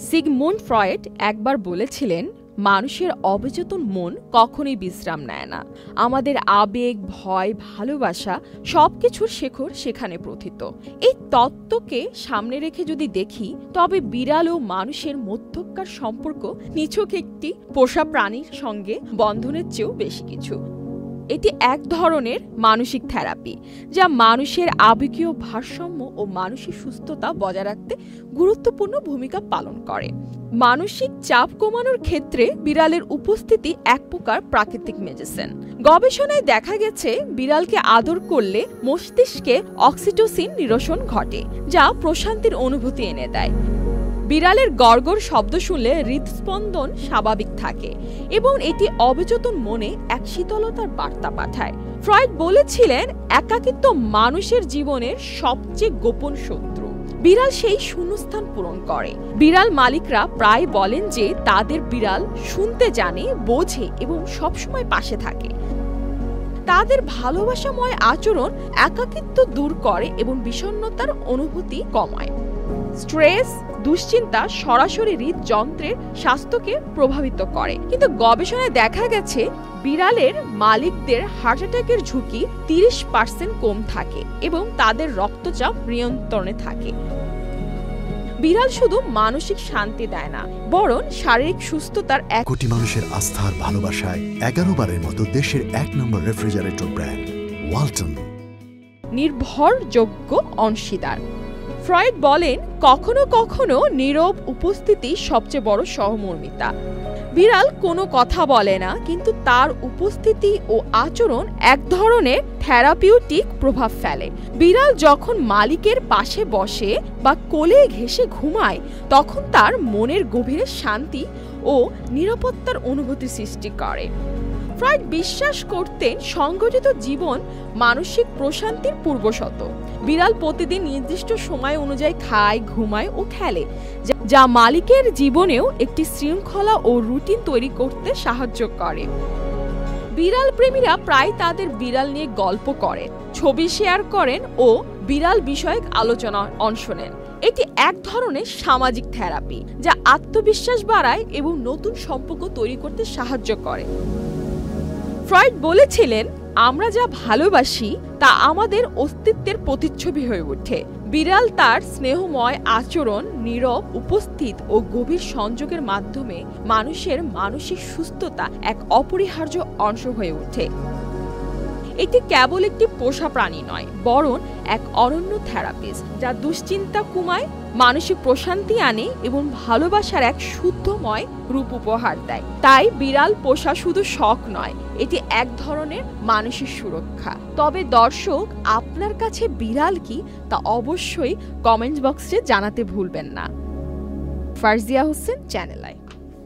Sigmund Freud একবার বলেছিলেন, মানুষের অবচেতন মন কখনোই বিশ্রাম নেয় না। আমাদের আবেগ, ভয়, ভালোবাসা সবকিছুর শেকড় সেখানে প্রথিত। এই তত্ত্বকে সামনে রেখে যদি দেখি, তবে বিড়াল ও মানুষের মধ্যকার সম্পর্ক নিছক একটি পোষা প্রাণীর সঙ্গে বন্ধনের চেয়েও বেশি কিছু। এটি এক ধরনের মানসিক থেরাপি, যা মানুষের আবেগীয় ভারসাম্য ও মানসিক সুস্থতা বজায় রাখতে গুরুত্বপূর্ণ ভূমিকা পালন করে। মানসিক চাপ কমানোর ক্ষেত্রে বিড়ালের উপস্থিতি এক প্রকার প্রাকৃতিক মেডিসিন। গবেষণায় দেখা গেছে, বিড়ালকে আদর করলে মস্তিষ্কে অক্সিটোসিন নিরসন ঘটে, যা প্রশান্তির অনুভূতি এনে দেয়। বিড়ালের গড়গড় শব্দ শুনলে হৃদস্পন্দন স্বাভাবিক থাকে এবং এটি অবচেতন মনে এক শীতলতার বার্তা পাঠায়। ফ্রয়েড বলেছিলেন, একাকিত্ব মানুষের জীবনের সবচেয়ে গোপন শত্রু। বিড়াল সেই শূন্যস্থান পূরণ করে। বিড়াল মালিকরা প্রায় বলেন যে তাদের বিড়াল শুনতে জানে, বোঝে এবং সবসময় পাশে থাকে। তাদের ভালোবাসাময় আচরণ একাকিত্ব দূর করে এবং বিষণ্ণতার অনুভূতি কমায়। স্ট্রেস, দুশ্চিন্তা সরাসরি হৃদযন্ত্রের স্বাস্থ্যকে প্রভাবিত করে। কিন্তু গবেষণায় দেখা গেছে, বিড়ালের মালিকদের হার্ট অ্যাটাকের ঝুঁকি 30% কম থাকে এবং তাদের রক্তচাপ নিয়ন্ত্রণে থাকে। বিড়াল শুধু মানসিক শান্তি দেয় না, বরং শারীরিক সুস্থতার কোটি মানুষের আস্থার ভালোবাসায় 11 বারের মতো দেশের 1 নম্বর রেফ্রিজারেটর ব্র্যান্ড ওয়ালটন নির্ভরযোগ্য অংশীদার। ফ্রয়েড বলেন, কখনো কখনো নীরব উপস্থিতি সবচেয়ে বড় সহমর্মিতা। বিড়াল কোনো কথা বলে না, কিন্তু তার উপস্থিতি ও আচরণ এক ধরনের থেরাপিউটিক প্রভাব ফেলে। বিড়াল যখন মালিকের পাশে বসে বা কোলে ঘেঁষে ঘুমায়, তখন তার মনের গভীরে শান্তি ও নিরাপত্তার অনুভূতি সৃষ্টি করে। ফ্রয়েড বিশ্বাস করতেন, সংগঠিত জীবন মানসিক প্রশান্তির পূর্বশর্ত। বিড়াল প্রতিদিন নির্দিষ্ট সময় অনুযায়ী খায়, ঘুমায় ও খেলে, যা মালিকের জীবনেও একটি শৃঙ্খলা ও রুটিন তৈরি করতে সাহায্য করে। বিড়াল প্রেমীরা প্রায় তাদের বিড়াল নিয়ে গল্প করেন, ছবি শেয়ার করেন ও বিড়াল বিষয়ক আলোচনায় অংশ নেন। এটি এক ধরনের সামাজিক থেরাপি, যা আত্মবিশ্বাস বাড়ায় এবং নতুন সম্পর্ক তৈরি করতে সাহায্য করে। ফ্রয়েড বলেছিলেন, আমরা যা ভালোবাসি তা আমাদের অস্তিত্বের প্রতিচ্ছবি হয়ে ওঠে। বিড়াল তার স্নেহময় আচরণ, নীরব উপস্থিত ও গভীর সংযোগের মাধ্যমে মানুষের মানসিক সুস্থতা এক অপরিহার্য অংশ হয়ে ওঠে। এটি কেবল একটি পোষা প্রাণী নয়, বরং এক অনন্য থেরাপিস্ট, যা দুশ্চিন্তা কমায়, মানসিক প্রশান্তি আনে এবং ভালোবাসার এক শুদ্ধময় রূপ উপহার দেয়। তাই বিড়াল পোষা শুধু শখ নয়, এটি এক ধরনের মানসিক সুরক্ষা। তবে দর্শক, আপনার কাছে বিড়াল কি, তা অবশ্যই কমেন্ট বক্সে জানাতে ভুলবেন না। ফারজিয়া হোসেন, চ্যানেল আই।